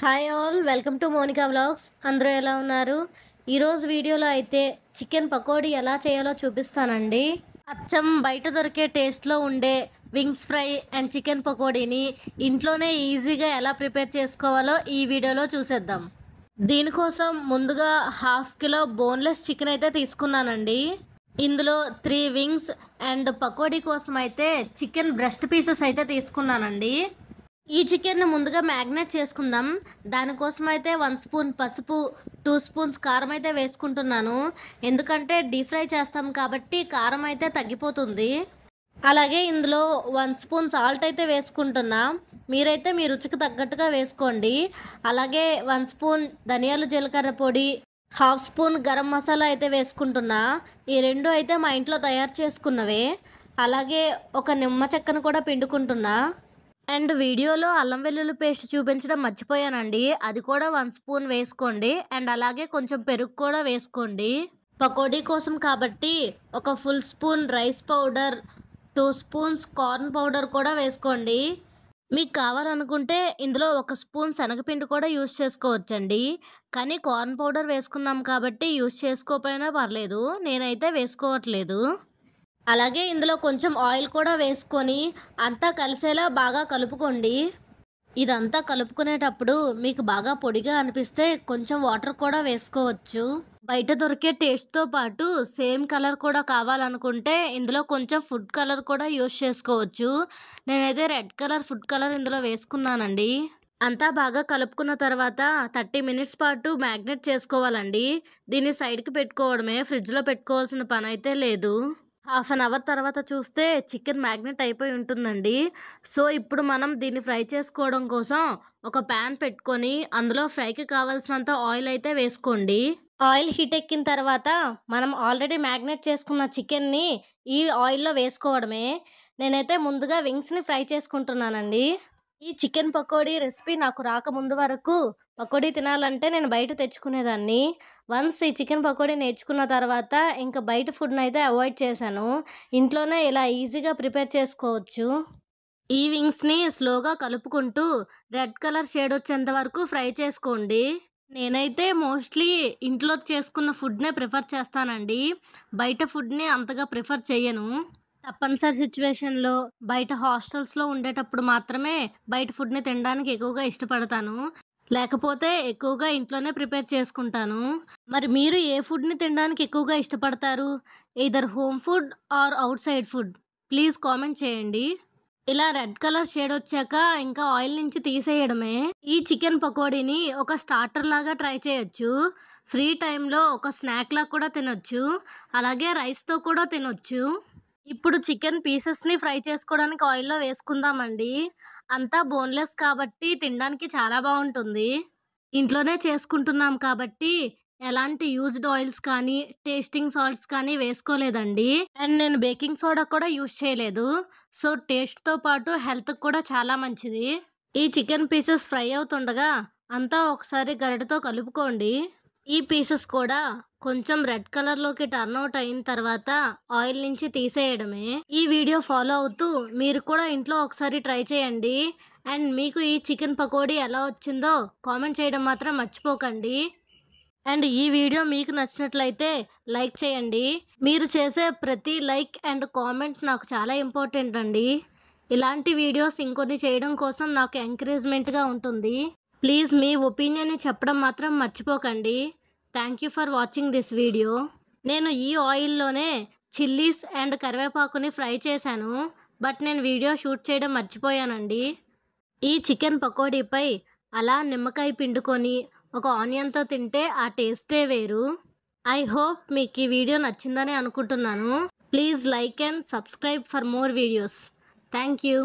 Hi all, welcome to Monika vlogs. అందరూ ఎలా ఉన్నారు? ఈరోజు వీడియోలో అయితే చికెన్ పకోడీ ఎలా చేయాలో చూపిస్తానండి. అచ్చం బయట దొరికే టేస్ట్లో ఉండే వింగ్స్ ఫ్రై అండ్ చికెన్ పకోడీని ఇంట్లోనే ఈజీగా ఎలా ప్రిపేర్ చేసుకోవాలో ఈ వీడియోలో చూసేద్దాం. దీనికోసం ముందుగా హాఫ్ కిలో బోన్లెస్ చికెన్ అయితే తీసుకున్నానండి. ఇందులో 3 వింగ్స్ అండ్ పకోడీ కోసం అయితే చికెన్ బ్రెస్ట్ పీసెస్ అయితే తీసుకున్నానండి. ఈ చికెన్ ముందుగా మ్యాగ్నేట్ చేసుకుందాం. దానికోసం అయితే 1 స్పూన్ పసుపు, 2 స్పూన్స్ కారం అయితే వేసుకుంటున్నాను. ఎందుకంటే డీప్ ఫ్రై చేస్తాం కాబట్టి కారం అయితే తగ్గిపోతుంది. అలాగే ఇందులో 1 స్పూన్ సాల్ట్ అయితే వేసుకుంటున్నా. మీరైతే మీ రుచికి తగ్గట్టుగా వేసుకోండి. అలాగే 1 స్పూన్ ధనియాలు జీలకర్ర పొడి, హాఫ్ స్పూన్ గరం మసాలా అయితే వేసుకుంటున్నా. ఈ రెండు అయితే మా ఇంట్లో తయారు చేసుకున్నవే. అలాగే ఒక నిమ్మ చెక్కను కూడా పిండుకుంటున్నా. అండ్ వీడియోలో అల్లం వెల్లుల్లి పేస్ట్ చూపించడం మర్చిపోయానండి. అది కూడా 1 స్పూన్ వేసుకోండి. అండ్ అలాగే కొంచెం పెరుగు కూడా వేసుకోండి. పకోడీ కోసం కాబట్టి ఒక full spoon rice powder, 2 spoons corn powder కూడా వేసుకోండి. మీకు కావాలనుకుంటే ఇందులో 1 స్పూన్ శనగపిండి కూడా యూజ్ చేసుకోవచ్చండి. కానీ కార్న్ పౌడర్ వేసుకున్నాం కాబట్టి యూజ్ చేసుకోకపోయినా పర్లేదు. నేనైతే వేసుకోవట్లేదు. అలాగే ఇందులో కొంచెం ఆయిల్ కూడా వేసుకొని అంతా కలిసేలా బాగా కలుపుకోండి. ఇదంతా కలుపుకునేటప్పుడు మీకు బాగా పొడిగా అనిపిస్తే కొంచెం వాటర్ కూడా వేసుకోవచ్చు. బయట దొరికే టేస్ట్తో పాటు సేమ్ కలర్ కూడా కావాలనుకుంటే ఇందులో కొంచెం ఫుడ్ కలర్ కూడా యూజ్ చేసుకోవచ్చు. నేనైతే రెడ్ కలర్ ఫుడ్ కలర్ ఇందులో వేసుకున్నానండి. అంతా బాగా కలుపుకున్న తర్వాత 30 మినిట్స్ పాటు మ్యాగ్నేట్ చేసుకోవాలండి. దీన్ని సైడ్కి పెట్టుకోవడమే, ఫ్రిడ్జ్లో పెట్టుకోవాల్సిన పని అయితే లేదు. హాఫ్ అన్ అవర్ తర్వాత చూస్తే చికెన్ మ్యాగ్నెట్ అయిపోయి ఉంటుందండి. సో ఇప్పుడు మనం దీన్ని ఫ్రై చేసుకోవడం కోసం ఒక ప్యాన్ పెట్టుకొని అందులో ఫ్రైకి కావాల్సినంత ఆయిల్ అయితే వేసుకోండి. ఆయిల్ హీట్ ఎక్కిన తర్వాత మనం ఆల్రెడీ మ్యాగ్నేట్ చేసుకున్న చికెన్ని ఈ ఆయిల్లో వేసుకోవడమే. నేనైతే ముందుగా వింగ్స్ని ఫ్రై చేసుకుంటున్నానండి. ఈ చికెన్ పకోడీ రెసిపీ నాకు రాకముందు వరకు పకోడీ తినాలంటే నేను బయట తెచ్చుకునేదాన్ని. వన్స్ ఈ చికెన్ పకోడీ నేర్చుకున్న తర్వాత ఇంకా బయట ఫుడ్ని అయితే అవాయిడ్ చేశాను. ఇంట్లోనే ఇలా ఈజీగా ప్రిపేర్ చేసుకోవచ్చు. ఈ వింగ్స్ని స్లోగా కలుపుకుంటూ రెడ్ కలర్ షేడ్ వచ్చేంత వరకు ఫ్రై చేసుకోండి. నేనైతే మోస్ట్లీ ఇంట్లో చేసుకున్న ఫుడ్నే ప్రిఫర్ చేస్తానండి. బయట ఫుడ్ని అంతగా ప్రిఫర్ చేయను. తప్పనిసరి సిచ్యువేషన్లో బయట హాస్టల్స్లో ఉండేటప్పుడు మాత్రమే బయట ఫుడ్ని తినడానికి ఎక్కువగా ఇష్టపడతాను. లేకపోతే ఎక్కువగా ఇంట్లోనే ప్రిపేర్ చేసుకుంటాను. మరి మీరు ఏ ఫుడ్ని తినడానికి ఎక్కువగా ఇష్టపడతారు? Either home food or outside food? Please comment చేయండి. ఇలా రెడ్ కలర్ షేడ్ వచ్చాక ఇంకా ఆయిల్ నుంచి తీసేయడమే. ఈ చికెన్ పకోడీని ఒక స్టార్టర్ లాగా ట్రై చేయొచ్చు. ఫ్రీ టైంలో ఒక స్నాక్ లాగా కూడా తినొచ్చు. అలాగే రైస్తో కూడా తినొచ్చు. ఇప్పుడు చికెన్ పీసెస్ని ఫ్రై చేసుకోవడానికి ఆయిల్లో వేసుకుందామండి. అంతా బోన్లెస్ కాబట్టి తినడానికి చాలా బాగుంటుంది. ఇంట్లోనే చేసుకుంటున్నాం కాబట్టి ఎలాంటి యూజ్డ్ ఆయిల్స్ కానీ టేస్టింగ్ సాల్ట్స్ కానీ వేసుకోలేదండి. అండ్ నేను బేకింగ్ సోడా కూడా యూజ్ చేయలేదు. సో టేస్ట్తో పాటు హెల్త్కి కూడా చాలా మంచిది. ఈ చికెన్ పీసెస్ ఫ్రై అవుతుండగా అంతా ఒకసారి గరిటెతో కలుపుకోండి. ఈ పీసెస్ కూడా కొంచెం రెడ్ కలర్లోకి టర్న్ అవుట్ అయిన తర్వాత ఆయిల్ నుంచి తీసేయడమే. ఈ వీడియో ఫాలో అవుతూ మీరు కూడా ఇంట్లో ఒకసారి ట్రై చేయండి. అండ్ మీకు ఈ చికెన్ పకోడీ ఎలా వచ్చిందో కామెంట్ చేయడం మాత్రం మర్చిపోకండి. అండ్ ఈ వీడియో మీకు నచ్చినట్లయితే లైక్ చేయండి. మీరు చేసే ప్రతి లైక్ అండ్ కామెంట్ నాకు చాలా ఇంపార్టెంట్ అండి. ఇలాంటి వీడియోస్ ఇంకొన్ని చేయడం కోసం నాకు ఎంకరేజ్మెంట్గా ఉంటుంది. ప్లీజ్ మీ ఒపీనియన్ని చెప్పడం మాత్రం మర్చిపోకండి. Thank you for watching this video. నేను ఈ ఆయిల్లోనే చిల్లీస్ అండ్ కరివేపాకుని ఫ్రై చేశాను. బట్ నేను వీడియో షూట్ చేయడం మర్చిపోయానండి. ఈ చికెన్ పకోడీపై అలా నిమ్మకాయ పిండుకొని ఒక ఆనియన్తో తింటే ఆ టేస్టే వేరు. ఐ హోప్ మీకు ఈ వీడియో నచ్చిందని అనుకుంటున్నాను. Please like and subscribe for more videos. Thank you.